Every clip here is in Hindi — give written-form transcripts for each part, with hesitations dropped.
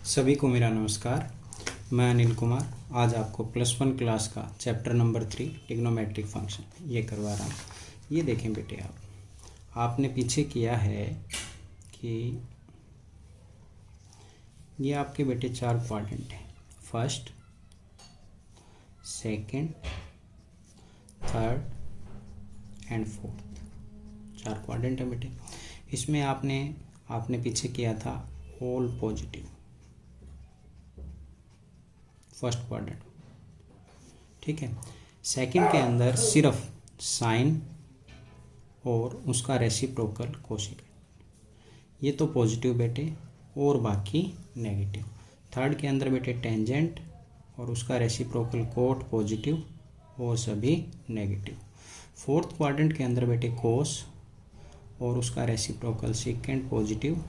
सभी को मेरा नमस्कार। मैं अनिल कुमार आज आपको +1 क्लास का चैप्टर नंबर 3 ट्रिग्नोमेट्रिक फंक्शन ये करवा रहा हूँ। ये देखें बेटे, आपने पीछे किया है कि ये आपके बेटे 4 क्वाड्रेंट हैं, first, second, third and fourth. 4 quadrant है बेटे। इसमें आपने पीछे किया था ऑल पॉजिटिव, फर्स्ट क्वाड्रेंट, ठीक है। सेकंड के अंदर सिर्फ साइन और उसका रेसिप्रोकल कोसेकेंट, ये तो पॉजिटिव बेटे और बाकी नेगेटिव। थर्ड के अंदर बेटे टेंजेंट और उसका रेसिप्रोकल कोट पॉजिटिव और सभी नेगेटिव। फोर्थ क्वाड्रेंट के अंदर बेटे कोस और उसका रेसिप्रोकल सेकेंड पॉजिटिव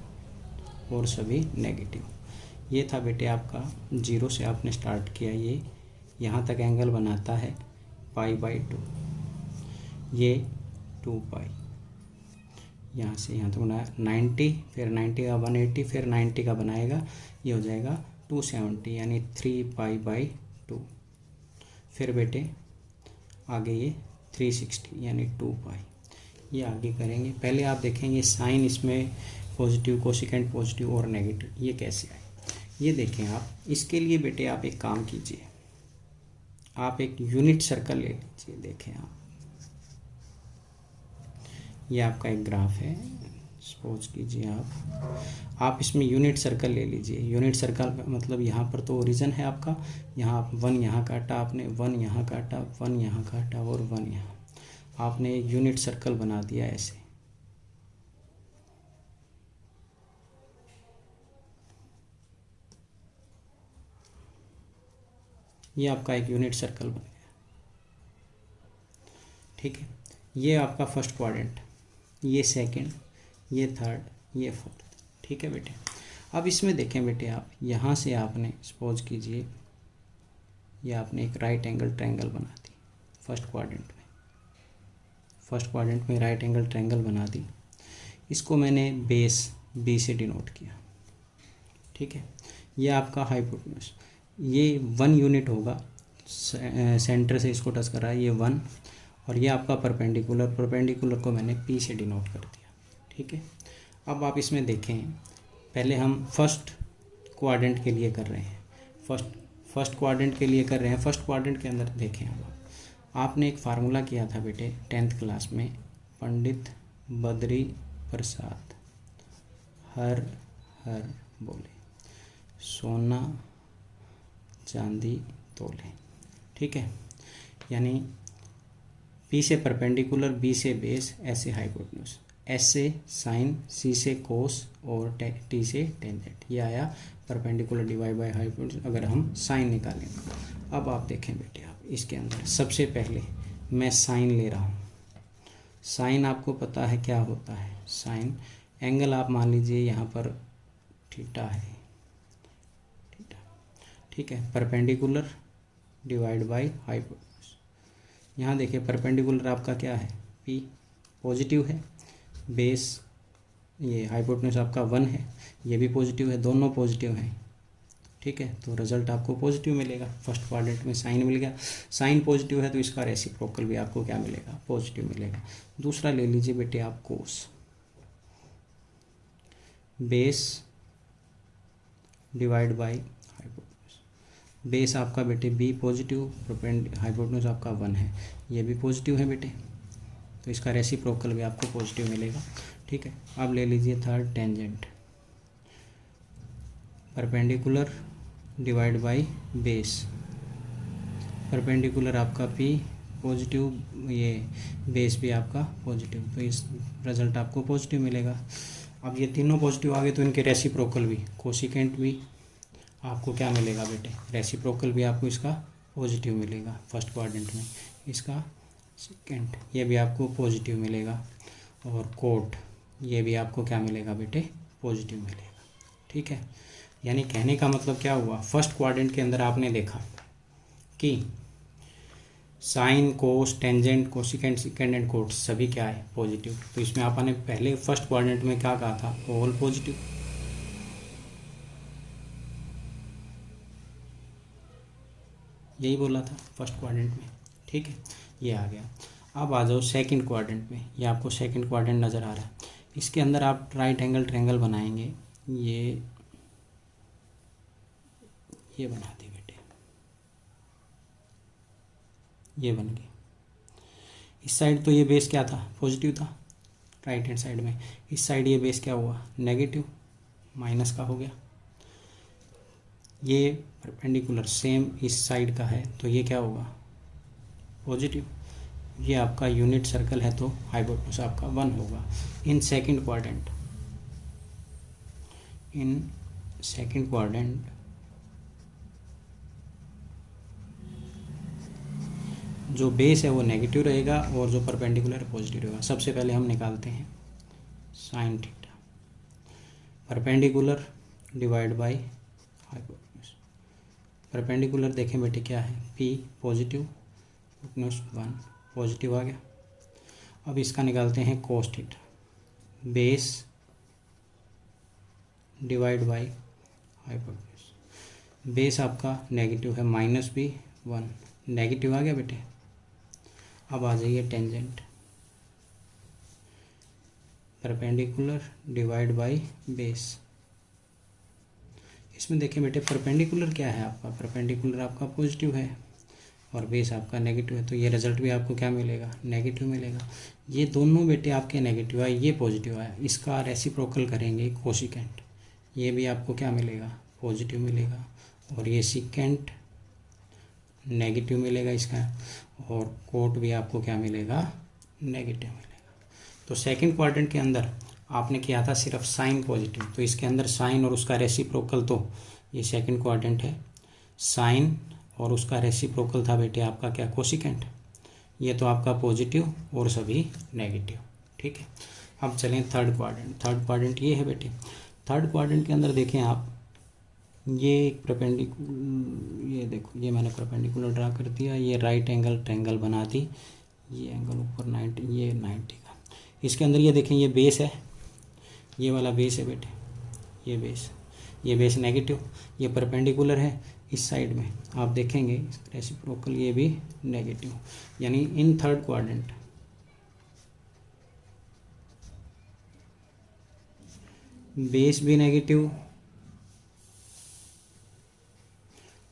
और सभी नेगेटिव। ये था बेटे आपका 0 से आपने स्टार्ट किया, ये यहाँ तक एंगल बनाता है π/2, ये 2π, यहाँ से यहाँ तक बनाया 90, फिर 90 का 180, फिर 90 का बनाएगा, ये हो जाएगा 270 यानी 3π/2। फिर बेटे आगे ये 360 यानी 2π, ये आगे करेंगे। पहले आप देखेंगे साइन इसमें पॉजिटिव, कोसेकेंट पॉजिटिव और नेगेटिव, ये कैसे आए ये देखें आप। इसके लिए बेटे आप एक काम कीजिए, आप एक यूनिट सर्कल ले लीजिए। देखें ये आपका एक ग्राफ है, सपोज कीजिए आप इसमें यूनिट सर्कल ले लीजिए। यूनिट सर्कल का मतलब यहाँ पर तो ओरिजिन है आपका, यहाँ 1 यहाँ काटा आपने, 1 यहाँ काटा, 1 यहाँ काटा और 1 यहाँ, आपने एक यूनिट सर्कल बना दिया ऐसे। ये आपका एक यूनिट सर्कल बन गया, ठीक है। ये आपका फर्स्ट क्वाड्रेंट, ये सेकंड, ये थर्ड, ये फोर्थ, ठीक है बेटे। अब इसमें देखें बेटे, आप यहाँ से आपने सपोज कीजिए ये आपने एक राइट एंगल ट्रायंगल बना दी फर्स्ट क्वाड्रेंट में राइट एंगल ट्रायंगल बना दी। इसको मैंने बेस बी से डिनोट किया, ठीक है। ये आपका हाइपोटेन्यूज, ये 1 यूनिट होगा, सेंटर से इसको टच कर रहा है, ये 1, और ये आपका परपेंडिकुलर को मैंने पी से डिनोट कर दिया, ठीक है। अब आप इसमें देखें, पहले हम फर्स्ट क्वाड्रेंट के लिए कर रहे हैं, फर्स्ट क्वाड्रेंट के लिए कर रहे हैं। फर्स्ट क्वाड्रेंट के अंदर देखें आपने एक फार्मूला किया था बेटे 10th क्लास में, पंडित बद्री प्रसाद हर हर बोले, सोना चांदी तोले, ठीक है। यानी पी से परपेंडिकुलर, बी से बेस, एस से हाइपोटेन्यूज, एस से साइन, सी से कोस और टी से टेंजेंट। ये आया परपेंडिकुलर डिवाइड बाय हाइपोटेन्यूज अगर हम साइन निकालेंगे। अब आप देखें बेटे, आप इसके अंदर सबसे पहले मैं साइन ले रहा हूँ। साइन आपको पता है क्या होता है, साइन एंगल आप मान लीजिए यहाँ पर थीटा है, ठीक है। परपेंडिकुलर डिवाइड बाय हाइपोटेन्यूज, यहाँ देखिए परपेंडिकुलर आपका क्या है, पी पॉजिटिव है, बेस ये हाइपोटेन्यूज आपका 1 है, ये भी पॉजिटिव है, दोनों पॉजिटिव हैं, ठीक है। तो रिजल्ट आपको पॉजिटिव मिलेगा। फर्स्ट क्वाड्रेंट में साइन मिल गया, साइन पॉजिटिव है तो इसका रेसिप्रोकल भी आपको क्या मिलेगा, पॉजिटिव मिलेगा। दूसरा ले लीजिए बेटे आप कोस, बेस डिवाइड बाई बेस आपका बेटे बी पॉजिटिव, हाइपोटेन्यूज आपका 1 है, ये भी पॉजिटिव है बेटे, तो इसका रेसिप्रोकल भी आपको पॉजिटिव मिलेगा, ठीक है। अब ले लीजिए third tangent, perpendicular divide by base, perpendicular आपका पी पॉजिटिव, ये बेस भी आपका पॉजिटिव, तो इस रिजल्ट आपको पॉजिटिव मिलेगा। अब ये तीनों पॉजिटिव आ गए तो इनके रेसिप्रोकल भी, कोसेकेंट भी आपको क्या मिलेगा बेटे, रेसिप्रोकल भी आपको इसका पॉजिटिव मिलेगा फर्स्ट क्वाड्रेंट में, इसका सेकेंड ये भी आपको पॉजिटिव मिलेगा, और कोट ये भी आपको क्या मिलेगा बेटे, पॉजिटिव मिलेगा, ठीक है। यानी कहने का मतलब क्या हुआ, फर्स्ट क्वाड्रेंट के अंदर आपने देखा कि sine, cos, tangent, cosecant, secant and cot सभी क्या है, पॉजिटिव। तो इसमें आपने पहले फर्स्ट क्वाड्रेंट में क्या कहा था, ऑल पॉजिटिव, यही बोला था फर्स्ट क्वाड्रेंट में, ठीक है, ये आ गया। अब आ जाओ सेकंड क्वाड्रेंट में, ये आपको सेकंड क्वाड्रेंट नज़र आ रहा है। इसके अंदर आप राइट एंगल ट्रायंगल बनाएंगे, ये बना दी बेटे, ये बन गई। इस साइड तो ये बेस क्या था, पॉजिटिव था राइट हैंड साइड में, इस साइड ये बेस क्या हुआ, नेगेटिव, माइनस का हो गया। ये परपेंडिकुलर सेम इस साइड का है तो ये क्या होगा, पॉजिटिव। ये आपका यूनिट सर्कल है तो हाइपोटेन्यूज आपका 1 होगा। इन सेकंड क्वाड्रेंट, जो बेस है वो नेगेटिव रहेगा और जो परपेंडिकुलर है पॉजिटिव रहेगा। सबसे पहले हम निकालते हैं sign theta, perpendicular divide by hypotenuse. Perpendicular देखें बेटे क्या है, P पॉजिटिव, हाइपोटेन्यूज 1 पॉजिटिव आ गया। अब इसका निकालते हैं cos theta, base divide by hypotenuse. Base आपका नेगेटिव है, -B1 नेगेटिव आ गया बेटे। अब आ जाइए tangent, perpendicular divide by base. इसमें देखें बेटे परपेंडिकुलर क्या है आपका, परपेंडिकुलर आपका पॉजिटिव है और बेस आपका नेगेटिव है, तो ये रिजल्ट भी आपको क्या मिलेगा, नेगेटिव मिलेगा। ये दोनों बेटे आपके नेगेटिव आए, ये पॉजिटिव आया, इसका रेसिप्रोकल करेंगे कोसिकेंट, ये भी आपको क्या मिलेगा, पॉजिटिव मिलेगा। और ये सिकेंट नेगेटिव मिलेगा इसका, और कोट भी आपको क्या मिलेगा, नेगेटिव मिलेगा। तो सेकंड क्वाड्रेंट के अंदर आपने किया था सिर्फ साइन पॉजिटिव, तो इसके अंदर साइन और उसका रेसिप्रोकल, तो ये सेकंड क्वाड्रेंट है, साइन और उसका रेसिप्रोकल था बेटे आपका क्या, कोसिकेंट। ये तो आपका पॉजिटिव और सभी नेगेटिव, ठीक है। अब चलें थर्ड क्वाड्रेंट। थर्ड क्वाड्रेंट ये है बेटे। थर्ड क्वाड्रेंट के अंदर देखें आप, ये एक परपेंडिकुलर, ये देखो ये मैंने परपेंडिकुलर ड्रा कर दिया, ये राइट एंगल ट्रायंगल बना दी, ये एंगल ऊपर 90, ये 90 का। इसके अंदर ये देखें ये बेस है, ये वाला बेस है बेटे, ये बेस नेगेटिव, ये परपेंडिकुलर है इस साइड में, आप देखेंगे रेसिप्रोकल ये भी नेगेटिव। यानी इन थर्ड क्वाड्रेंट बेस भी नेगेटिव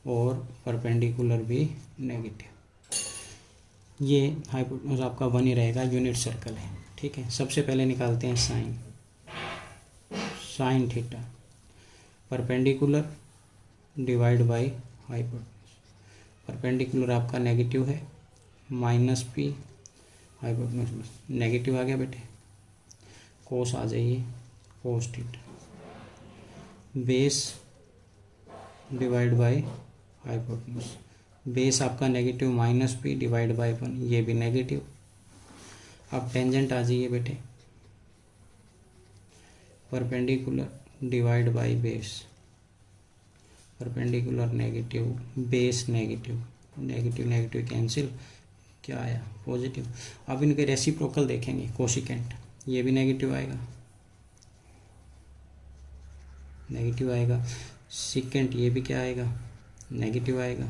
और परपेंडिकुलर भी नेगेटिव। ये हाइपोटेन्यूज आपका 1 ही रहेगा, यूनिट सर्कल है, ठीक है। सबसे पहले निकालते हैं sign theta, perpendicular divide by hypotenuse. Perpendicular आपका नेगेटिव है, -P, हाइपोटेन्यूज नेगेटिव आ गया बेटे। कोस आ जाइए, cos theta, base divide by hypotenuse. Base आपका नेगेटिव, -P डिवाइड बाय 1, ये भी नेगेटिव। अब टेंजेंट आ जाइए बेटे, perpendicular divide by base, perpendicular negative, base negative, negative negative cancel, क्या आया, पॉजिटिव। अब इनके रेसिप्रोकल देखेंगे, कोसिकेंट, ये भी नेगेटिव आएगा, नेगेटिव आएगा। सिकेंट ये भी क्या आएगा, नेगेटिव आएगा।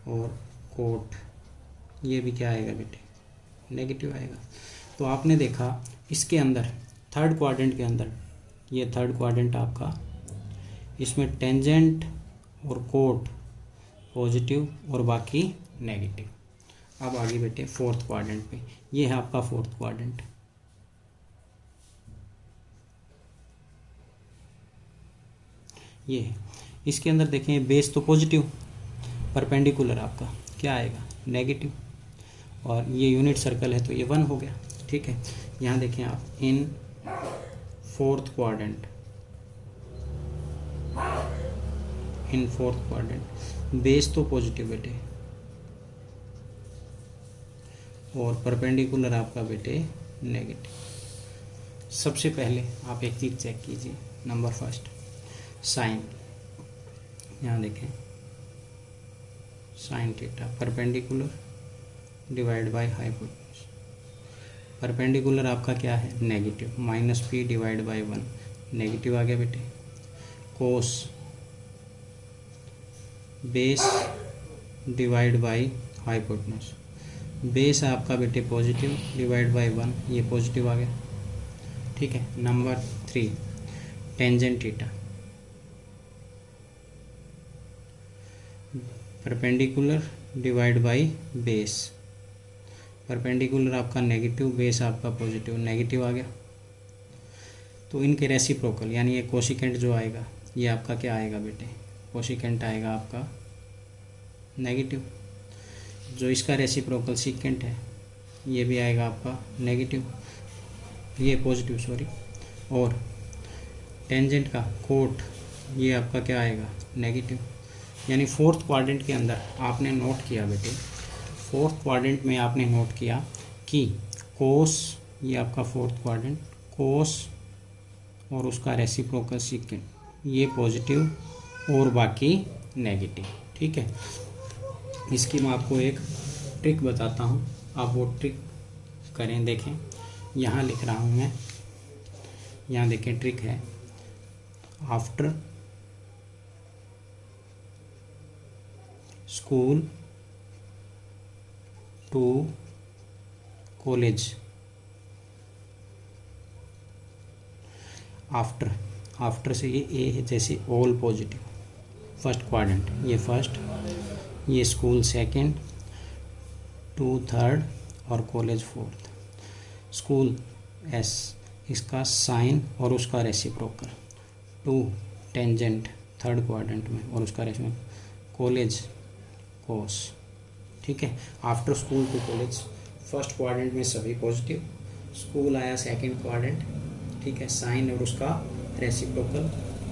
और कोट ये भी क्या आएगा बेटे, नेगेटिव आएगा। तो आपने देखा इसके अंदर थर्ड क्वाड्रेंट के अंदर, ये थर्ड क्वाड्रेंट आपका, इसमें टेंजेंट और कोट पॉजिटिव और बाकी नेगेटिव। अब आगे बेटे फोर्थ क्वाड्रेंट पे, ये है आपका फोर्थ क्वाड्रेंट। ये है, इसके अंदर देखें बेस तो पॉजिटिव, परपेंडिकुलर आपका क्या आएगा, नेगेटिव, और ये यूनिट सर्कल है तो ये 1 हो गया, ठीक है। यहाँ देखें आप, इन फोर्थ क्वाड्रेंट, बेस तो पॉजिटिव बेटे और परपेंडिकुलर आपका बेटे नेगेटिव। सबसे पहले आप एक चीज़ चेक कीजिए, नंबर फर्स्ट साइन, यहाँ देखें sine theta, perpendicular divide by hypotenuse. Perpendicular आपका क्या है, negative, -P divide by 1, negative आ गया बेटे। Cos, base divide by hypotenuse. Base आपका बेटे पॉजिटिव डिवाइड बाई 1, ये पॉजिटिव आ गया। ठीक है। Number 3 tangent theta, perpendicular divide by base. Perpendicular आपका नेगेटिव, बेस आपका पॉजिटिव, नेगेटिव आ गया। तो इनके रेसिप्रोकल यानी ये कोशिकेंट जो आएगा ये आपका क्या आएगा बेटे, कोशिकेंट आएगा आपका नेगेटिव। जो इसका रेसिप्रोकल सीकेंट है ये भी आएगा आपका नेगेटिव, ये पॉजिटिव सॉरी। और टेंजेंट का कोट ये आपका क्या आएगा, नेगेटिव। यानी फोर्थ क्वाड्रेंट के अंदर आपने नोट किया बेटे, फोर्थ क्वाड्रेंट में आपने नोट किया कि कोस, ये आपका फोर्थ क्वाड्रेंट, कोस और उसका रेसिप्रोकल सीकेंट ये पॉजिटिव और बाकी नेगेटिव। ठीक है। इसकी मैं आपको एक ट्रिक बताता हूँ, आप वो ट्रिक करें। देखें यहाँ लिख रहा हूँ मैं, यहाँ देखें ट्रिक है, after school to college. After से ये ए है, जैसे ऑल पॉजिटिव, फर्स्ट क्वाड्रेंट ये फर्स्ट, ये स्कूल सेकंड, टू थर्ड और कॉलेज फोर्थ। स्कूल एस, इसका साइन और उसका reciprocal, to tangent third quadrant में और उसका रेसिप्रोकल, कॉलेज कोस। ठीक है। After school to college, first quadrant में सभी पॉजिटिव, स्कूल आया सेकंड क्वाड्रेंट, ठीक है, साइन और उसका रेसिप्रोकल,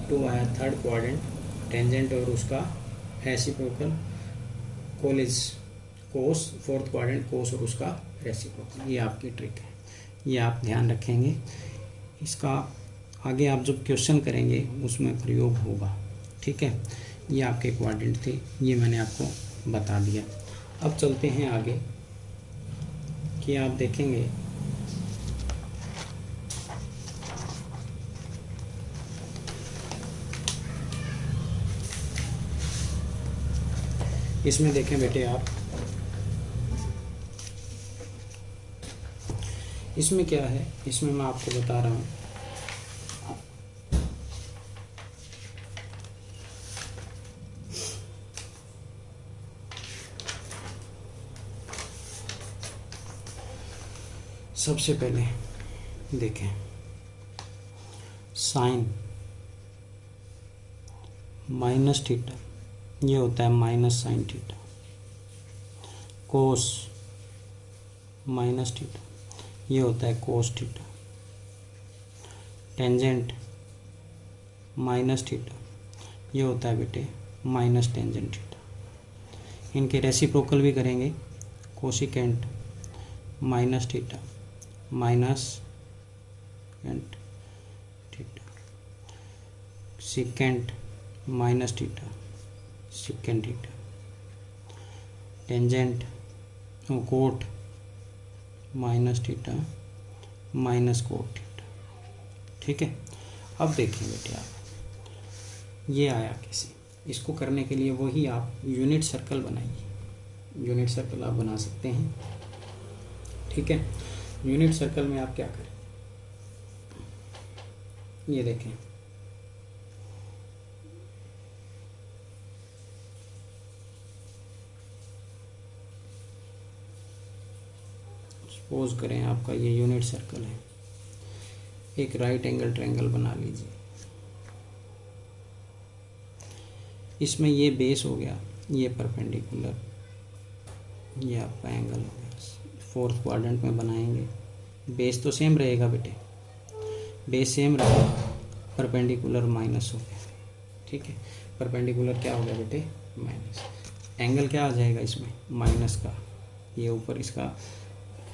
टू आया थर्ड क्वाड्रेंट, टेंजेंट और उसका रेसिप्रोकल, कॉलेज कोस फोर्थ क्वाड्रेंट, कोस और उसका रेसिप्रोकल। ये आपकी ट्रिक है, ये आप ध्यान रखेंगे। इसका आगे आप जब क्वेश्चन करेंगे उसमें प्रयोग होगा। ठीक है। ये आपके क्वाड्रेंट थे, ये मैंने आपको बता दिया। अब चलते हैं आगे कि आप देखेंगे इसमें, देखें बेटे आप, इसमें क्या है, इसमें मैं आपको बता रहा हूँ। सबसे पहले देखें, साइन माइनस थीटा ये होता है minus sine theta, cos minus theta ये होता है cos theta, tangent minus theta ये होता है बेटे माइनस टेंजेंट थीटा। इनके रेसिप्रोकल भी करेंगे, cosecant minus theta minus and theta, secant minus theta secant theta, tangent cot minus theta minus cot theta. ठीक है। अब देखिए बेटे आप, ये आया कैसे, इसको करने के लिए वही आप यूनिट सर्कल बनाइए। यूनिट सर्कल आप बना सकते हैं। ठीक है। यूनिट सर्कल में आप क्या करें, ये देखें, सपोज करें आपका ये यूनिट सर्कल है, एक राइट एंगल ट्रायंगल बना लीजिए। इसमें ये बेस हो गया, ये परपेंडिकुलर, ये आपका एंगल हो गया। फोर्थ क्वाड्रेंट में बनाएंगे, बेस तो सेम रहेगा बेटे, बेस सेम रहेगा, परपेंडिकुलर माइनस हो गया। ठीक है। परपेंडिकुलर क्या हो गया बेटे, माइनस, एंगल क्या आ जाएगा इसमें, माइनस का। ये ऊपर इसका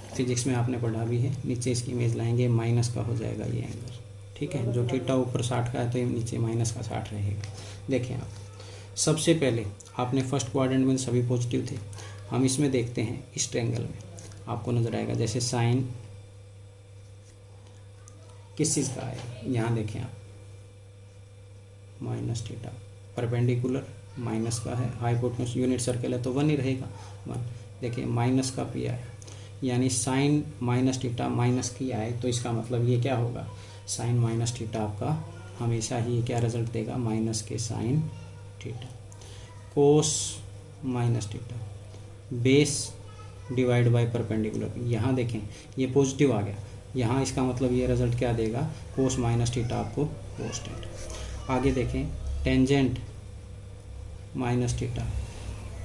फिजिक्स में आपने पढ़ा भी है, नीचे इसकी इमेज लाएंगे, माइनस का हो जाएगा ये एंगल। ठीक है। जो थीटा ऊपर 60 का है तो ये नीचे माइनस का 60 रहेगा। देखें आप, सबसे पहले आपने फर्स्ट क्वाड्रेंट में सभी पॉजिटिव थे, हम इसमें देखते हैं इस ट्रायंगल में आपको नजर आएगा, जैसे साइन किस चीज़ का है, यहाँ देखें आप, माइनस थीटा, परपेंडिकुलर माइनस का है, हाइपोटेन्यूज यूनिट सर्कल है तो 1 ही रहेगा 1। देखिए माइनस का पी आया, यानी साइन माइनस थीटा माइनस की आए तो इसका मतलब ये क्या होगा, साइन माइनस थीटा आपका हमेशा ही क्या रिजल्ट देगा, माइनस के sine theta. Cos minus theta, base divide by perpendicular, यहाँ देखें ये पॉजिटिव आ गया, यहाँ इसका मतलब ये रिजल्ट क्या देगा, कोस माइनस थीटा आपको कोस्टेंट। आगे देखें tangent minus theta,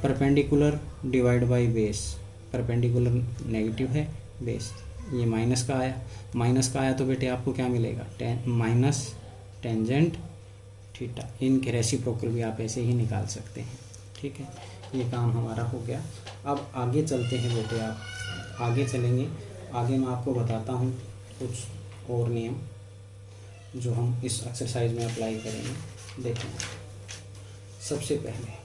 perpendicular divide by base, perpendicular negative है, बेस ये माइनस का आया, माइनस का आया तो बेटे आपको क्या मिलेगा, माइनस टेंजेंट थीटा। इनके रेसिप्रोकल भी आप ऐसे ही निकाल सकते हैं। ठीक है, ये काम हमारा हो गया। अब आगे चलते हैं बेटे, आप आगे चलेंगे, आगे मैं आपको बताता हूँ कुछ और नियम जो हम इस एक्सरसाइज में अप्लाई करेंगे। देखें सबसे पहले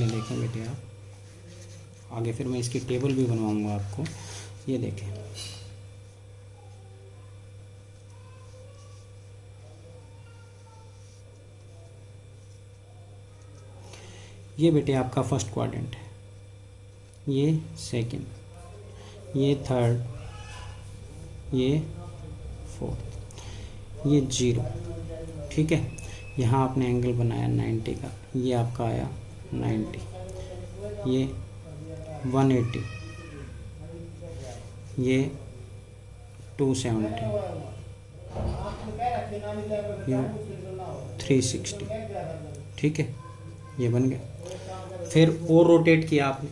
देखें बेटे आप, आगे फिर मैं इसकी टेबल भी बनवाऊंगा आपको। ये देखें ये बेटे आपका फर्स्ट क्वाड्रेंट है, ये सेकंड, ये थर्ड, ये फोर्थ, ये 0। ठीक है, यहाँ आपने एंगल बनाया 90 का, ये आपका आया 90, ये 180, ये 270, ये 360। ठीक है, ये बन गया। फिर और रोटेट किया आपने,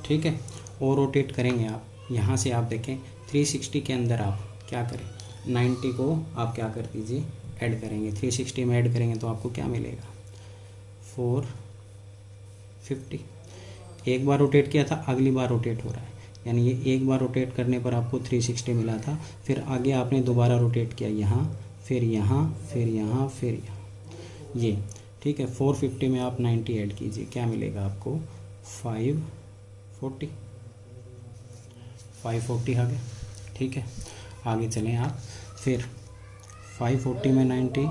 ठीक है, और रोटेट करेंगे आप। यहाँ से आप देखें 360 के अंदर आप क्या करें, 90 को आप क्या कर दीजिए, ऐड करेंगे, 360 में ऐड करेंगे तो आपको क्या मिलेगा, 450। एक बार रोटेट किया था, अगली बार रोटेट हो रहा है, यानी ये एक बार रोटेट करने पर आपको 360 मिला था। फिर आगे आपने दोबारा रोटेट किया, यहाँ फिर यहाँ फिर यहाँ फिर यहाँ, ये ठीक है। 450 में आप 90 ऐड कीजिए, क्या मिलेगा आपको, 540 आ गया। ठीक है, आगे चलें आप, फिर 540 में 90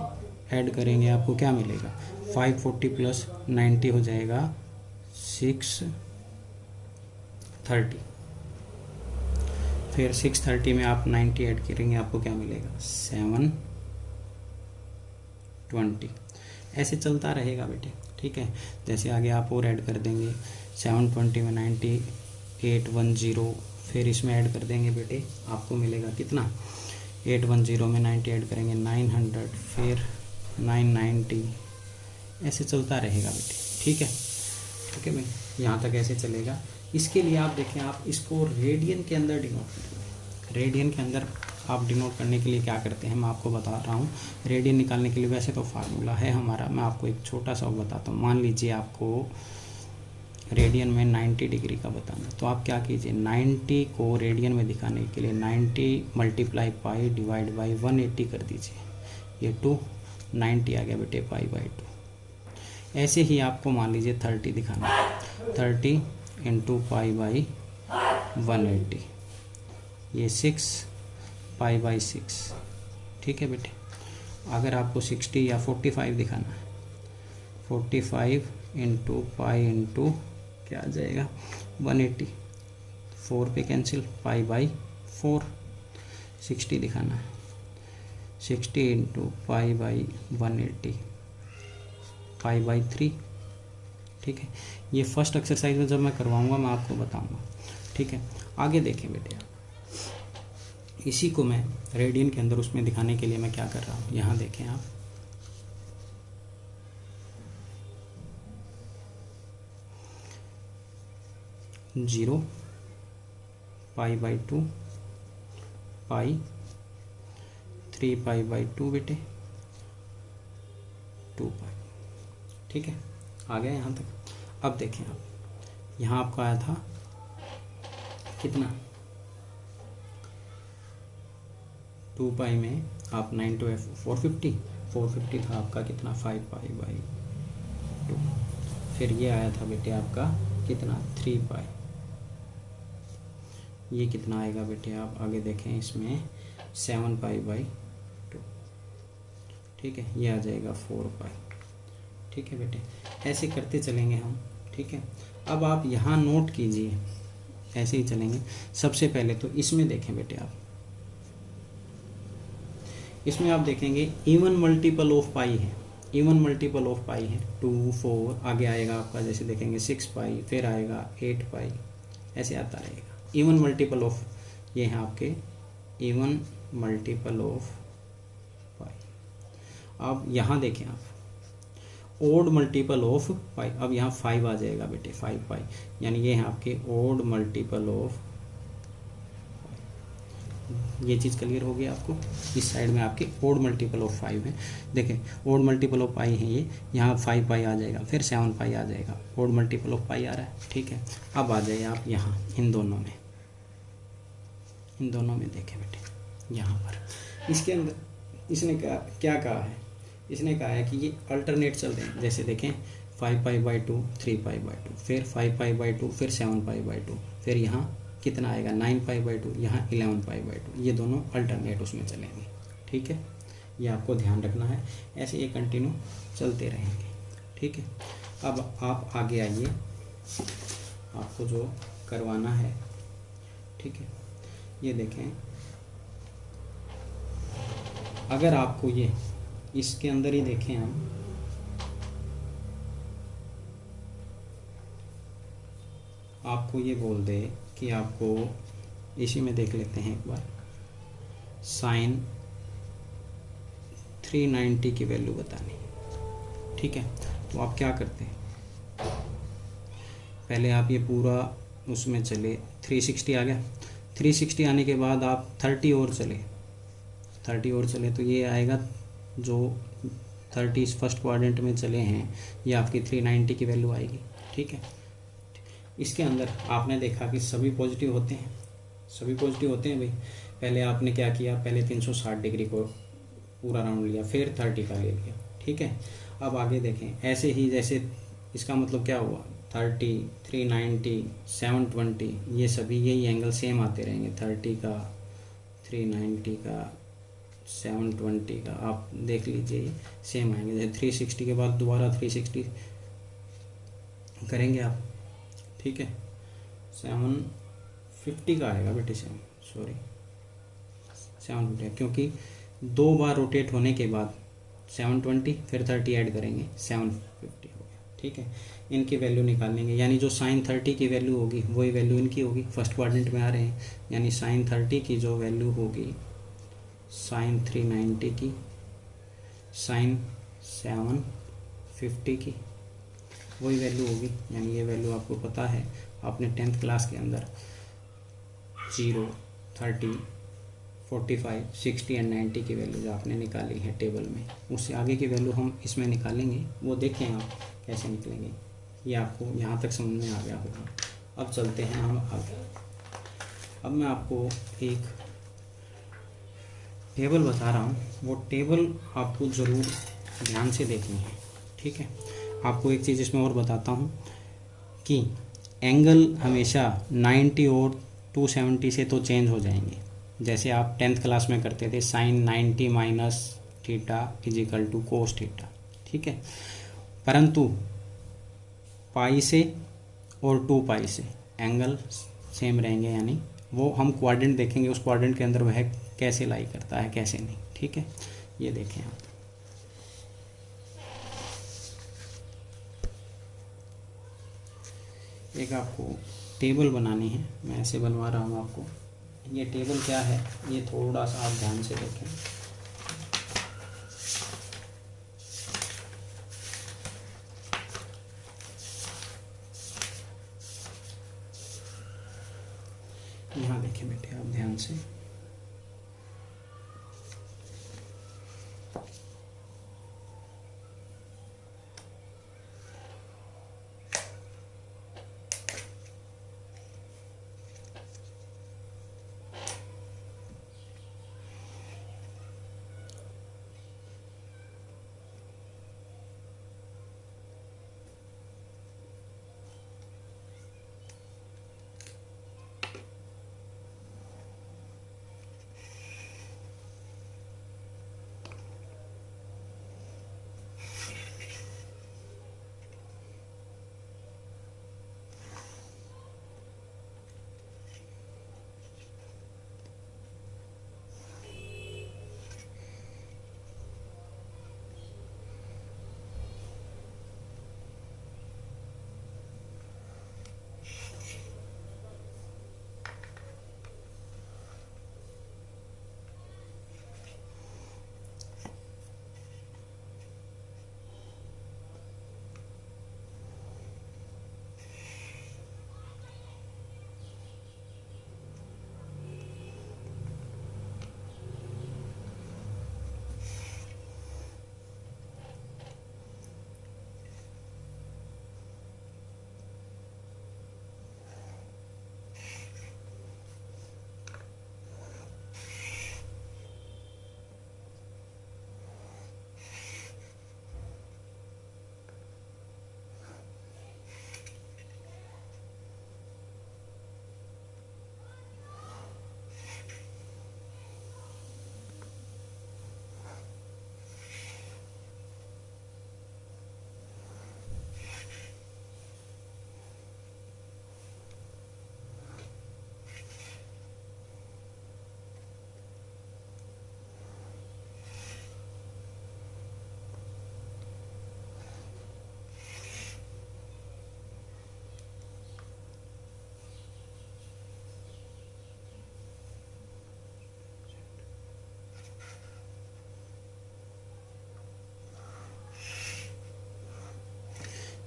ऐड करेंगे, आपको क्या मिलेगा, 540 प्लस 90 हो जाएगा 630। फिर 630 में आप 90 ऐड करेंगे, आपको क्या मिलेगा, 720। ऐसे चलता रहेगा बेटे। ठीक है, जैसे आगे आप और ऐड कर देंगे, 720 में 90 810, फिर इसमें ऐड कर देंगे बेटे, आपको मिलेगा कितना, 810 में 90 ऐड करेंगे 900, फिर 990, ऐसे चलता रहेगा बेटे। ठीक है, ठीक है भाई, यहाँ तक ऐसे चलेगा। इसके लिए आप देखें, आप इसको रेडियन के अंदर डिनोट करेंगे। रेडियन के अंदर आप डिनोट करने के लिए क्या करते हैं, मैं आपको बता रहा हूँ। रेडियन निकालने के लिए वैसे तो फार्मूला है हमारा, मैं आपको एक छोटा सा बताता हूँ। मान लीजिए आपको रेडियन में 90 डिग्री का बताना, तो आप क्या कीजिए, 90 को रेडियन में दिखाने के लिए 90 मल्टीप्लाई पाई डिवाइड बाई 180 कर दीजिए, ये 290 आ गया बेटे, पाई बाई 2। ऐसे ही आपको मान लीजिए 30 दिखाना है, 30 इंटू पाई बाई 180, ये 6 पाई बाई 6। ठीक है बेटे, अगर आपको 60 या 45 दिखाना है, 45 इंटू पाई इंटू क्या आ जाएगा, 180, 4 पे कैंसिल, पाई बाई 4। 60 दिखाना है, 60 into pi by 180, pi by 3। ठीक है, ये फर्स्ट एक्सरसाइज में जब मैं करवाऊंगा मैं आपको बताऊंगा। ठीक है, आगे देखें बेटे, इसी को मैं रेडियन के अंदर उसमें दिखाने के लिए मैं क्या कर रहा हूँ, यहाँ देखें आप, zero, pi by 2, pi 3 pi by 2 बेटे, 2 पाई। ठीक है, आ गया यहाँ तक। अब देखें आप, यहाँ आपका आया था कितना, 2 पाई में आप 9 to 450 था आपका कितना, 5 पाई बाई 2। फिर ये आया था बेटे आपका कितना, 3 पाई। ये कितना आएगा बेटे, आप आगे देखें, इसमें 7 पाई बाई ठीक है, ये आ जाएगा 4 पाई। ठीक है बेटे, ऐसे करते चलेंगे हम। ठीक है, अब आप यहाँ नोट कीजिए, ऐसे ही चलेंगे। सबसे पहले तो इसमें देखें बेटे, आप इसमें आप देखेंगे इवन मल्टीपल ऑफ पाई है, इवन मल्टीपल ऑफ पाई है 2 4, आगे आएगा आपका जैसे देखेंगे 6 पाई, फिर आएगा 8 पाई, ऐसे आता रहेगा। इवन मल्टीपल ऑफ, ये हैं आपके इवन मल्टीपल ऑफ पाई। अब यहाँ देखें आप ओड मल्टीपल ऑफ पाई, अब यहाँ 5 आ जाएगा बेटे, 5 पाई, यानी ये हैं आपके ओड मल्टीपल ऑफ। ये चीज़ क्लियर हो गई आपको। इस साइड में आपके ओड मल्टीपल ऑफ 5 है। देखें ओड मल्टीपल ऑफ पाई है ये, यहाँ 5 पाई आ जाएगा, फिर 7 पाई आ जाएगा, ओड मल्टीपल ऑफ पाई आ रहा है। ठीक है, अब आ जाइए आप यहाँ इन दोनों में, इन दोनों में देखें बेटे, यहाँ पर इसके अंदर इसने क्या कहा है, इसने कहा है कि ये अल्टरनेट चल रहे हैं। जैसे देखें 5 पाई बाई 2, 3 पाई बाई 2, फिर 5 पाई बाई 2, फिर 7 पाई बाई 2, फिर यहाँ कितना आएगा 9 पाई बाई 2, यहाँ 11 पाई बाई 2, ये दोनों अल्टरनेट उसमें चलेंगे। ठीक है, ये आपको ध्यान रखना है, ऐसे ये कंटिन्यू चलते रहेंगे। ठीक है, अब आप आगे आइए, आपको जो करवाना है। ठीक है, ये देखें, अगर आपको ये इसके अंदर ही देखें हम, आपको ये बोल दे कि आपको इसी में देख लेते हैं एक बार, साइन 390 की वैल्यू बतानी। ठीक है, तो आप क्या करते हैं, पहले आप ये पूरा उसमें चले, 360 आ गया, 360 आने के बाद आप 30 और चले, 30 और चले तो ये आएगा, जो 30 फर्स्ट क्वाड्रेंट में चले हैं, ये आपकी 390 की वैल्यू आएगी। ठीक है, इसके अंदर आपने देखा कि सभी पॉजिटिव होते हैं, सभी पॉजिटिव होते हैं भाई। पहले आपने क्या किया, पहले 360 डिग्री को पूरा राउंड लिया, फिर 30 का ले लिया। ठीक है, अब आगे देखें, ऐसे ही जैसे इसका मतलब क्या हुआ, 30, 390, 720, ये सभी यही एंगल सेम आते रहेंगे, 30 का, 390 का, 720 का, आप देख लीजिए सेम आएंगे। जैसे 360 के बाद दोबारा 360 करेंगे आप। ठीक है, 750 का आएगा बेटे, 750, क्योंकि 2 बार रोटेट होने के बाद 720 फिर 30 ऐड करेंगे, 750 हो गया। ठीक है, इनकी वैल्यू निकाल लेंगे, यानी जो साइन 30 की वैल्यू होगी वही वैल्यू इनकी होगी, फर्स्ट क्वाड्रेंट में आ रहे हैं, यानी साइन 30 की जो वैल्यू होगी साइन 390 की, साइन 750 की, वही वैल्यू होगी। यानी ये वैल्यू आपको पता है, आपने 10th क्लास के अंदर 0, 30, 45, 60 एंड 90 की वैल्यू जो आपने निकाली है टेबल में, उससे आगे की वैल्यू हम इसमें निकालेंगे, वो देखें आप कैसे निकलेंगे। ये आपको यहाँ तक समझ में आ गया होगा। अब चलते हैं हम आगे। अब मैं आपको एक टेबल बता रहा हूँ, वो टेबल आपको ज़रूर ध्यान से देखनी है। ठीक है, आपको एक चीज़ इसमें और बताता हूँ कि एंगल हमेशा 90 और 270 से तो चेंज हो जाएंगे। जैसे आप 10th क्लास में करते थे, sine 90 minus theta is equal to cos theta. ठीक है, परंतु पाई से और 2 पाई से एंगल सेम रहेंगे, यानी वो हम क्वाड्रेंट देखेंगे, उस क्वाड्रेंट के अंदर वह कैसे लाई करता है, कैसे नहीं। ठीक है, ये देखें आप, एक आपको टेबल बनानी है, मैं ऐसे बनवा रहा हूँ आपको। ये टेबल क्या है, ये थोड़ा सा आप ध्यान से देखें। यहाँ देखें बेटे आप ध्यान से,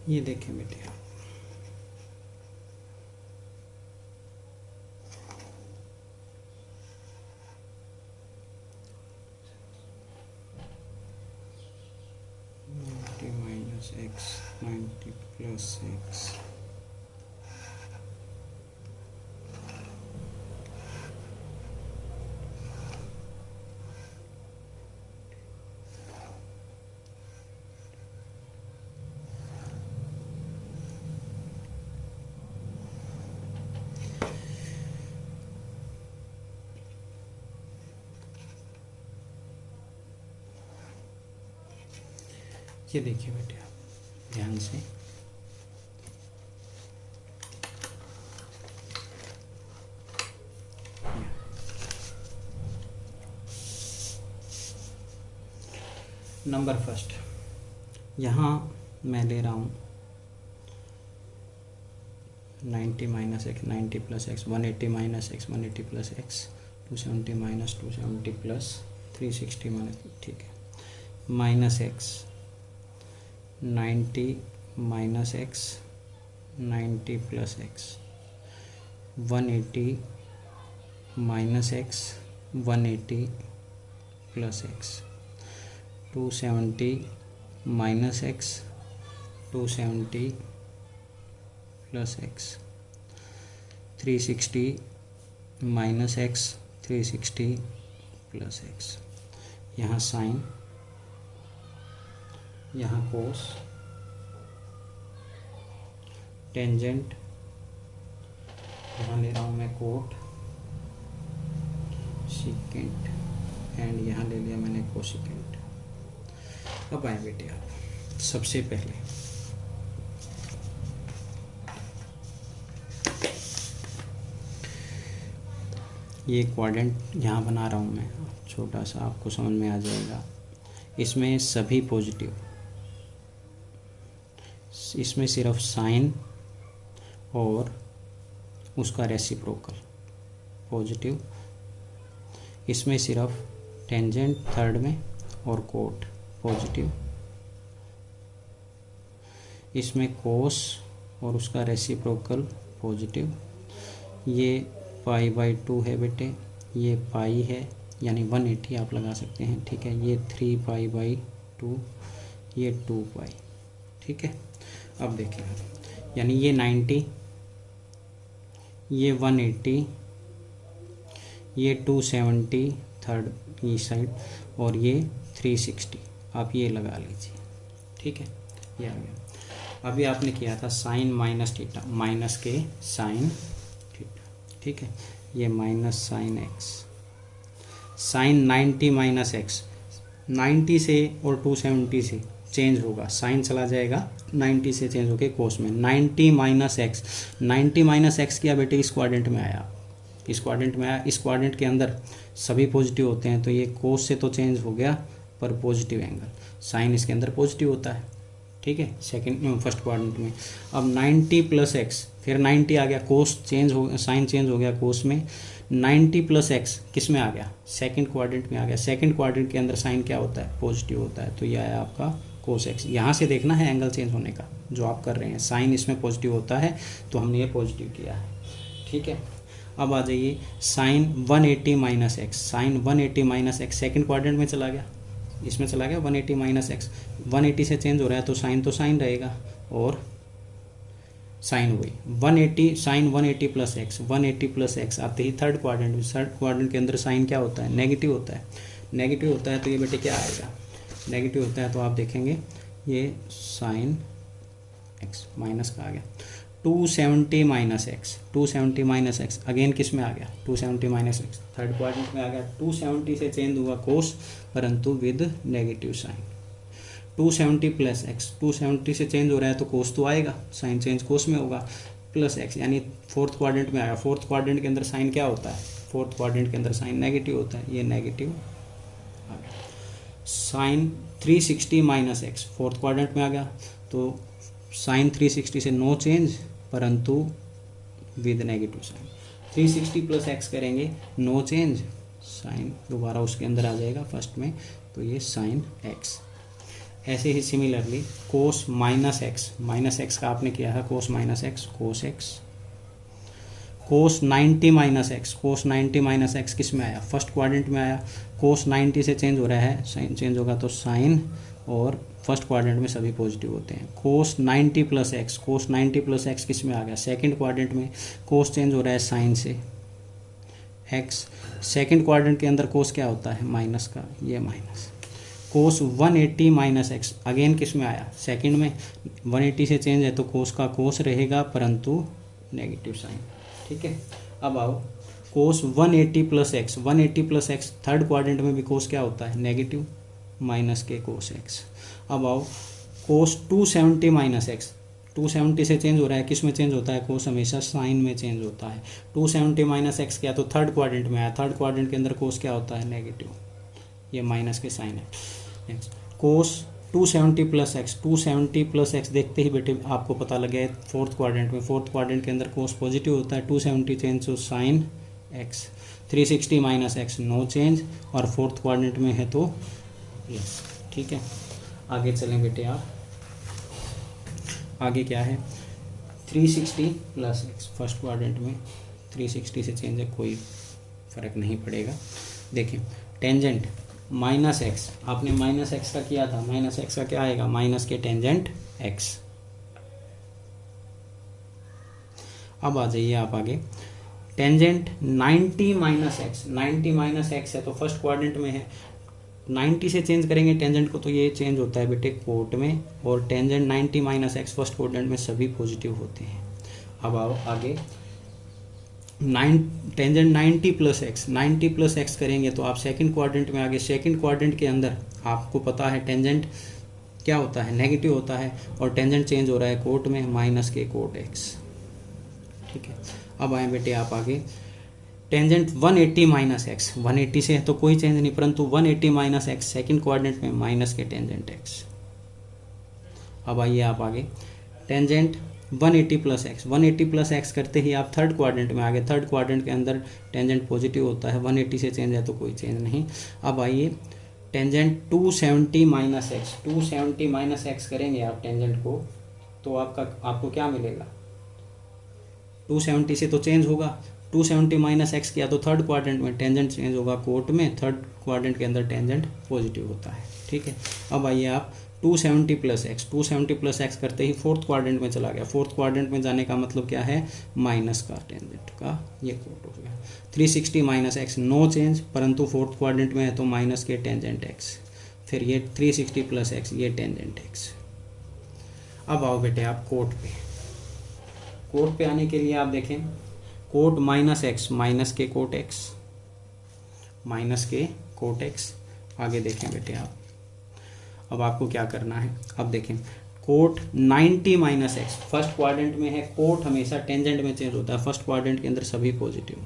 ये देखें बेटे, x 90 plus x ये देखिए बेटे आप ध्यान से, नंबर फर्स्ट यहाँ मैं ले रहा हूँ 90 minus x, 90 plus x, 180 minus x, 180 plus x, 270 minus 270 plus 360 minus, ठीक है, minus x 90 minus x, 90 plus x, 180 minus x, 180 plus x, 270 minus x, 270 plus x, 360 minus x, 360 plus x, यहाँ साइन, यहाँ कोस, टेंजेंट, यहाँ ले रहा हूँ मैं कोट, सिकेंट एंड यहाँ ले लिया मैंने कोसिकेंट। अब आए बेटे आप, सबसे पहले ये क्वाड्रेंट यहाँ बना रहा हूँ मैं, छोटा सा, आपको समझ में आ जाएगा। इसमें सभी पॉजिटिव, इसमें सिर्फ साइन और उसका रेसिप्रोकल पॉजिटिव, इसमें सिर्फ टेंजेंट थर्ड में और कोट पॉजिटिव, इसमें कोस और उसका रेसिप्रोकल पॉजिटिव। ये पाई बाई 2 है बेटे, ये पाई है यानी 180 आप लगा सकते हैं, ठीक है। ये 3 पाई बाई 2, ये 2 पाई, ठीक है। अब देखिए यानी ये 90, ये 180, ये 270 थर्ड ये साइड और ये 360, आप ये लगा लीजिए, ठीक है। ये आ गया। अभी आपने किया था साइन माइनस थीटा, माइनस के साइन थीटा, ठीक है। ये minus sine x, sine 90 minus x, 90 से और 270 से चेंज होगा, साइन चला जाएगा 90 से चेंज होके कोस में, 90 माइनस एक्स, 90 माइनस एक्स किया बेटे इस क्वाड्रेंट में आया, इस क्वाड्रेंट में आया, इस क्वाड्रेंट के अंदर सभी पॉजिटिव होते हैं, तो ये कोस से तो चेंज हो गया पर पॉजिटिव एंगल, साइन इसके अंदर पॉजिटिव होता है, ठीक है, सेकंड फर्स्ट क्वाड्रेंट में। अब 90 प्लस एक्स, फिर 90 आ गया, कोस चेंज हो, साइन चेंज हो गया कोस में, 90 प्लस एक्स किस में आ गया, सेकंड क्वाड्रेंट में आ गया। सेकंड क्वाड्रेंट के अंदर साइन क्या होता है, पॉजिटिव होता है, तो ये आया आपका कोस एक्स। यहाँ से देखना है एंगल चेंज होने का जो आप कर रहे हैं, साइन इसमें पॉजिटिव होता है तो हमने ये पॉजिटिव किया है, ठीक है। अब आ जाइए sine 180 minus x, sine 180 minus x second quadrant में चला गया, इसमें चला गया 180 माइनस एक्स, 180 से चेंज हो रहा है तो साइन रहेगा और साइन हुई 180, sine 180 plus x, 180 plus x आते ही थर्ड क्वाड्रेंट में, थर्ड क्वाड्रेंट के अंदर साइन क्या होता है, नेगेटिव होता है, नेगेटिव होता है तो ये बेटे क्या आएगा, नेगेटिव होता है तो आप देखेंगे ये साइन एक्स माइनस का आ गया। 270 minus x, 270 minus x again किस में आ गया, 270 माइनस एक्स थर्ड क्वाड्रेंट में आ गया, 270 से चेंज हुआ कोस परंतु with negative sign. 270 plus x, 270 से चेंज हो रहा है तो कोस तो आएगा, साइन चेंज कोस में होगा, प्लस एक्स यानी फोर्थ क्वाड्रेंट में आएगा। फोर्थ क्वाड्रेंट के अंदर साइन क्या होता है, फोर्थ क्वाड्रेंट के अंदर साइन नेगेटिव होता है, ये नेगेटिव आ गया। Sine 360 minus x fourth quadrant में आ गया तो साइन 360 से नो चेंज परंतु with negative sign. 360 plus x करेंगे नो चेंज, साइन दोबारा उसके अंदर आ जाएगा फर्स्ट में, तो ये साइन एक्स, ऐसे ही सिमिलरली कोस माइनस एक्स का आपने किया है cos minus x, cos x, cos 90 minus x किस में आया, फर्स्ट क्वाड्रेंट में आया। कोस 90 से चेंज हो रहा है, साइन चेंज होगा तो साइन, और फर्स्ट क्वाड्रेंट में सभी पॉजिटिव होते हैं। कोस 90 प्लस एक्स किस में आ गया, सेकंड क्वाड्रेंट में। कोस चेंज हो रहा है साइन से एक्स, सेकंड क्वाड्रेंट के अंदर कोस क्या होता है, माइनस का, ये माइनस। कोस 180 माइनस एक्स अगेन किस में आया, सेकंड में। 180 से चेंज है तो कोस का कोस रहेगा परंतु नेगेटिव साइन, ठीक है। अब आओ कोस 180 प्लस एक्स थर्ड क्वाड्रेंट में भी कोस क्या होता है, नेगेटिव, माइनस के कोस एक्स। अब आओ कोस 270 माइनस एक्स, 270 से चेंज हो रहा है, किस में चेंज होता है, कोस हमेशा साइन में चेंज होता है। 270 माइनस एक्स क्या, तो थर्ड क्वाड्रेंट में आया, थर्ड क्वाड्रेंट के अंदर कोस क्या होता है, नेगेटिव, ये माइनस के साइन है। नेक्स्ट कोस 270 प्लस एक्स देखते ही बेटे आपको पता लगे फोर्थ क्वाड्रेंट के अंदर कोस पॉजिटिव होता है। 270 change to sine x, 360 minus x no change, और फोर्थ क्वाड्रेंट में है तो प्लस, ठीक है। आगे चलें बेटे आप, आगे क्या है, 360 प्लस एक्स, फर्स्ट क्वाड्रेंट में 360 से चेंज है, कोई फर्क नहीं पड़ेगा। देखिए टेंजेंट माइनस एक्स, आपने माइनस एक्स का किया था, माइनस एक्स का क्या आएगा, माइनस के टेंजेंट एक्स। अब आ जाइए आप आगे, टेंजेंट 90 माइनस एक्स है तो फर्स्ट क्वाड्रेंट में है, 90 से चेंज करेंगे टेंजेंट को तो ये चेंज होता है बेटे कोट में, और tangent 90 minus x first quadrant में सभी पॉजिटिव होते हैं। अब आओ आगे, टेंजेंट 90 प्लस एक्स करेंगे तो आप सेकंड क्वाड्रेंट में आगे, सेकंड क्वाड्रेंट के अंदर आपको पता है टेंजेंट क्या होता है, नेगेटिव होता है, और टेंजेंट चेंज हो रहा है कोट में, माइनस के कोट एक्स, ठीक है। अब आए बेटे आप आगे, टेंजेंट 180 माइनस एक्स, 180 से है तो कोई चेंज नहीं, परंतु 180 माइनस एक्स सेकेंड क्वाड्रेंट में, माइनस के टेंजेंट एक्स। अब आइए आप आगे, टेंजेंट 180 प्लस एक्स करते ही आप थर्ड क्वाड्रेंट में आ गए, थर्ड क्वाड्रेंट के अंदर टेंजेंट पॉजिटिव होता है, 180 से चेंज है तो कोई चेंज नहीं। अब आइए टेंजेंट 270 माइनस एक्स करेंगे आप टेंजेंट को, तो आपको क्या मिलेगा, 270 से तो चेंज होगा, 270 माइनस एक्स किया तो थर्ड क्वाड्रेंट में टेंजेंट चेंज होगा कोट में, थर्ड क्वाड्रेंट के अंदर टेंजेंट पॉजिटिव होता है, ठीक है। अब आइए आप 270 प्लस एक्स करते ही फोर्थ क्वाड्रेंट में चला गया, फोर्थ क्वाड्रेंट में जाने का मतलब क्या है, माइनस का टेंजेंट का ये कोट हो गया। 360 माइनस एक्स नो चेंज, परंतु फोर्थ क्वाड्रेंट में है तो माइनस के टेंजेंट एक्स, फिर ये 360 प्लस एक्स ये टेंजेंट एक्स। अब आओ बेटे आप कोट पे आने के लिए आप देखें, कोट माइनस एक्स, माइनस के कोट एक्स, आगे देखें बेटे आप, अब आपको क्या करना है, अब देखें cot 90 minus x, first quadrant में है, कोट हमेशा टेंजेंट में चेंज होता है, फर्स्ट क्वाड्रेंट के अंदर सभी positive,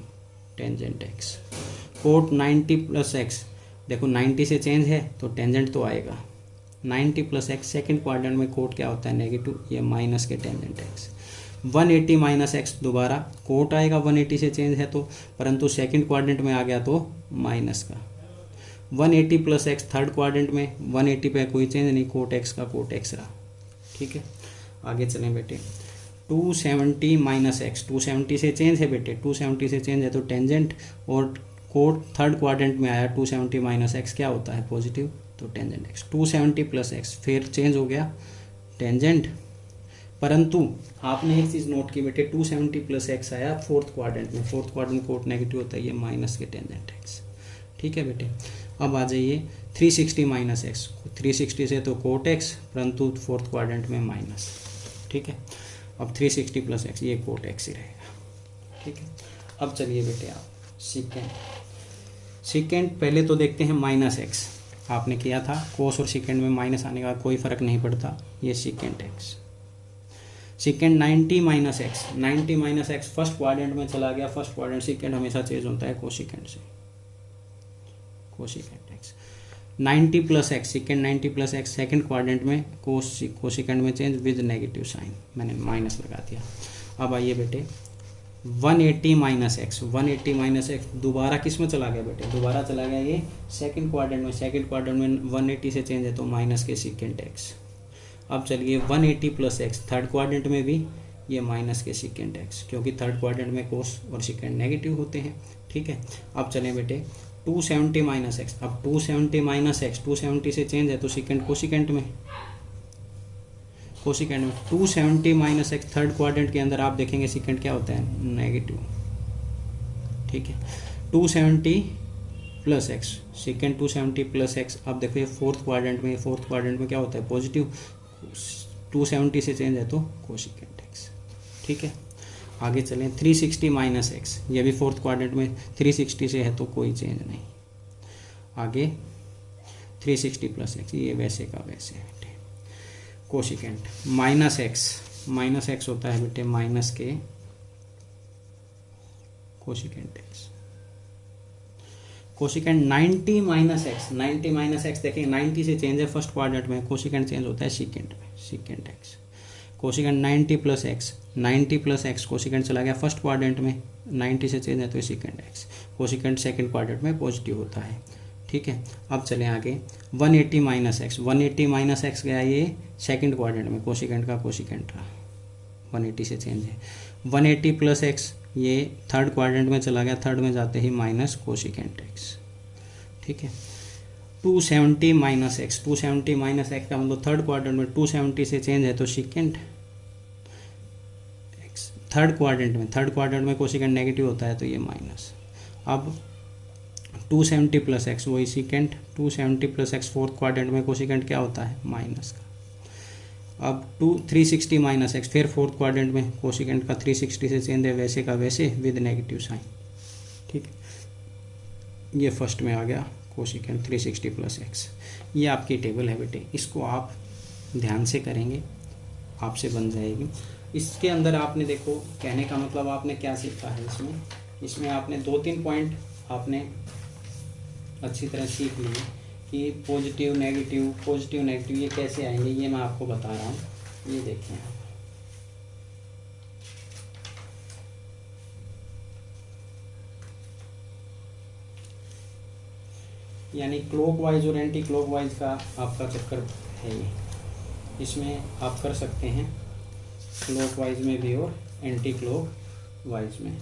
tangent x. Cot 90 plus x, देखो 90 से चेंज है तो टेंजेंट तो आएगा, 90 प्लस एक्स सेकेंड क्वाड्रेंट में कोट क्या होता है, नेगेटिव, ये माइनस के टेंजेंट एक्स। 180 माइनस एक्स दोबारा कोट आएगा, 180 से चेंज है तो, परंतु सेकंड क्वाड्रेंट में आ गया तो माइनस का। 180 प्लस एक्स थर्ड क्वाड्रेंट में, 180 पे कोई चेंज नहीं, कोट एक्स का कोट एक्स रहा, ठीक है। आगे चलें बेटे, 270 माइनस एक्स, 270 से चेंज है बेटे, 270 से चेंज है तो टेंजेंट, और कोट थर्ड क्वाड्रेंट में आया, 270 माइनस एक्स क्या होता है, पॉजिटिव, तो टेंजेंट एक्स। 270 प्लस एक्स फिर चेंज हो गया टेंजेंट, परंतु आपने एक चीज़ नोट की बेटे, 270 प्लस एक्स आया फोर्थ क्वाड्रेंट में, फोर्थ क्वाड्रेंट कोट नेगेटिव होता है, ये माइनस के टेंजेंट एक्स, ठीक है बेटे। अब आ जाइए 360 माइनस एक्स, 360 से तो कोट एक्स, परंतु फोर्थ क्वाड्रेंट में माइनस, ठीक है। अब 360 प्लस एक्स ये कोट एक्स ही रहेगा, ठीक है। अब चलिए बेटे आप सेकेंड पहले तो देखते हैं, माइनस एक्स आपने किया था, कोस और सेकेंड में माइनस आने का कोई फर्क नहीं पड़ता, ये second x. Second 90 minus x first quadrant में चला गया, फर्स्ट क्वाड्रेंट सेकेंड हमेशा चेंज होता है कोसेकेंड से, cosecant x. 90 plus x, second 90 plus x second quadrant में कोसेकेंड में चेंज विद नेगेटिव साइन, मैंने माइनस लगा दिया। अब आइए बेटे 180 माइनस एक्स, 180 माइनस एक्स दोबारा किस में चला गया बेटे, दोबारा चला गया ये सेकंड क्वाड्रेंट में, सेकंड क्वाड्रेंट में 180 से चेंज है तो माइनस के सेकेंड एक्स। अब चलिए 180 प्लस एक्स, थर्ड क्वाड्रेंट में भी ये माइनस के सेकेंड एक्स, क्योंकि थर्ड क्वाड्रेंट में कोस और सेकेंड नेगेटिव होते हैं। ठीक है, अब चलें बेटे 270 माइनस एक्स, अब 270 माइनस एक्स, 270 से चेंज है तो सेकेंड कोसिकेंट में, कोसिकेंट में 270 माइनस एक्स, थर्ड क्वाड्रेंट के अंदर आप देखेंगे सेकेंड क्या होता है, नेगेटिव। ठीक है, 270 plus x, second 270 plus x, अब देखो ये फोर्थ क्वाड्रेंट में, फोर्थ क्वाड्रेंट में क्या होता है, पॉजिटिव, 270 से चेंज है तो कोसिकेंट एक्स। ठीक है, आगे चलें 360 माइनस एक्स, ये भी फोर्थ क्वाड्रेंट में 360 से है तो कोई चेंज नहीं। आगे 360 प्लस एक्स, ये वैसे का वैसे है बेटे। कोसिकेंट माइनस एक्स होता है बेटे माइनस के cosecant x. Cosecant 90 minus x, 90 minus x देखें 90 से चेंज है फर्स्ट क्वाड्रेंट में, कोसिकेंट चेंज होता है सेकेंड में, second x. Cosecant 90 plus x, 90 plus x cosecant चला गया फर्स्ट क्वाड्रेंट में, 90 से चेंज है तो second x. Cosecant second quadrant में पॉजिटिव होता है। ठीक है, अब चलें आगे 180 माइनस एक्स, 180 माइनस एक्स गया ये सेकेंड क्वाड्रेंट में, कोसिकेंट का कोसिकेंट रहा, 180 से चेंज है। 180 प्लस एक्स ये थर्ड क्वाड्रेंट में चला गया, थर्ड में जाते ही माइनस कोसिकेंट एक्स। ठीक है, 270 माइनस एक्स, 270 माइनस एक्स का मतलब थर्ड क्वाड्रेंट में 270 से चेंज है तो सेकेंड एक्स, थर्ड क्वाड्रेंट में कोसिकेंट नेगेटिव होता है तो ये माइनस। अब 270 प्लस एक्स वही second, 270 plus x fourth quadrant में कोसिकेंट क्या होता है, माइनस का। अब 360 माइनस एक्स, फिर फोर्थ क्वाड्रेंट में कोसिकेंट का 360 से चेंज है वैसे का वैसे विद नेगेटिव साइन। ठीक है, ये फर्स्ट में आ गया कोसिकेंट 360 प्लस एक्स। ये आपकी टेबल है बेटे, इसको आप ध्यान से करेंगे आपसे बन जाएगी। इसके अंदर आपने देखो कहने का मतलब आपने क्या सीखा है इसमें आपने 2-3 पॉइंट आपने अच्छी तरह सीख लिए कि पॉजिटिव नेगेटिव ये कैसे आएंगे, ये मैं आपको बता रहा हूँ। ये देखें आप, यानी क्लॉकवाइज और एंटी क्लॉकवाइज का आपका चक्कर है ये, इसमें आप कर सकते हैं क्लॉकवाइज में भी और एंटी क्लॉकवाइज में।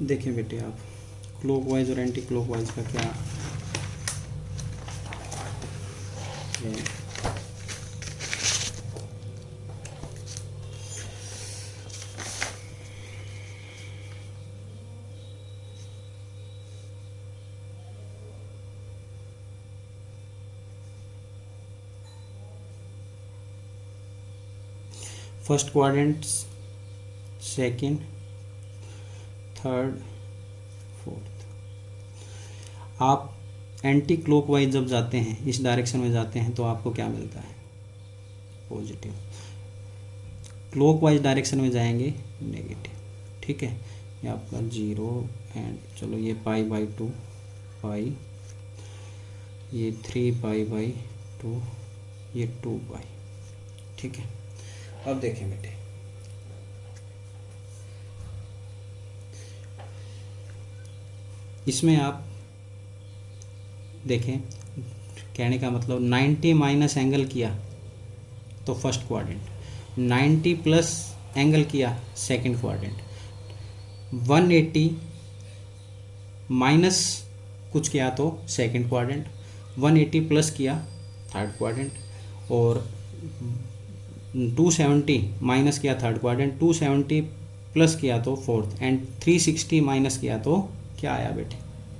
देखें बेटे आप क्लॉकवाइज और एंटी क्लॉकवाइज का क्या है। First quadrant, second, third, fourth. आप एंटी क्लॉकवाइज जब जाते हैं, इस डायरेक्शन में जाते हैं तो आपको क्या मिलता है, पॉजिटिव। क्लॉकवाइज डायरेक्शन में जाएंगे नेगेटिव। ठीक है, ये आपका 0 एंड चलो ये π/2 पाई, ये 3π/2, ये 2π। ठीक है, अब देखें बेटे इसमें आप देखें कहने का मतलब 90 माइनस एंगल किया तो फर्स्ट क्वाड्रेंट, 90 प्लस एंगल किया सेकंड क्वाड्रेंट, 180 माइनस कुछ किया तो सेकंड क्वाड्रेंट, 180 प्लस किया थर्ड क्वाड्रेंट, और 270 माइनस किया थर्ड क्वाड्रेंट, 270 प्लस किया तो फोर्थ, एंड 360 माइनस किया तो क्या आया बेटे,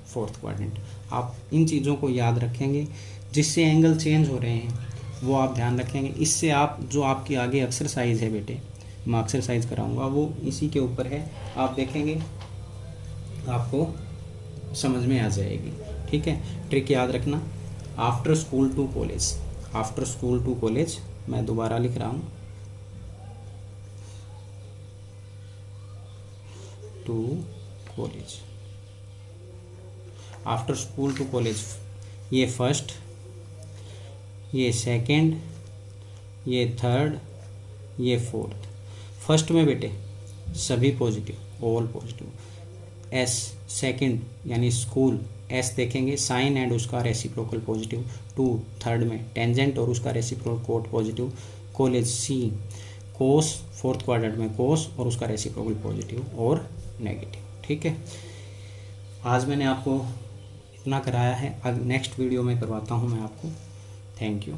फोर्थ क्वाड्रेंट। आप इन चीज़ों को याद रखेंगे, जिससे एंगल चेंज हो रहे हैं वो आप ध्यान रखेंगे। इससे आप जो आपकी आगे एक्सरसाइज है बेटे, मैं एक्सरसाइज कराऊंगा वो इसी के ऊपर है, आप देखेंगे आपको समझ में आ जाएगी। ठीक है, ट्रिक याद रखना, after school to college, after school to college, मैं दोबारा लिख रहा हूँ, to college, after school to college, ये फर्स्ट, ये सेकंड, ये थर्ड, ये फोर्थ। फर्स्ट में बेटे सभी positive, all positive. S second यानी स्कूल, एस देखेंगे साइन एंड उसका रेसिप्रोकल पॉजिटिव। टू थर्ड में टेंजेंट और उसका reciprocal cot positive. College C cos, fourth quadrant में कोस और उसका रेसिप्रोकल पॉजिटिव और नेगेटिव। ठीक है, आज मैंने आपको इतना कराया है, अब नेक्स्ट वीडियो में करवाता हूँ मैं आपको। Thank you.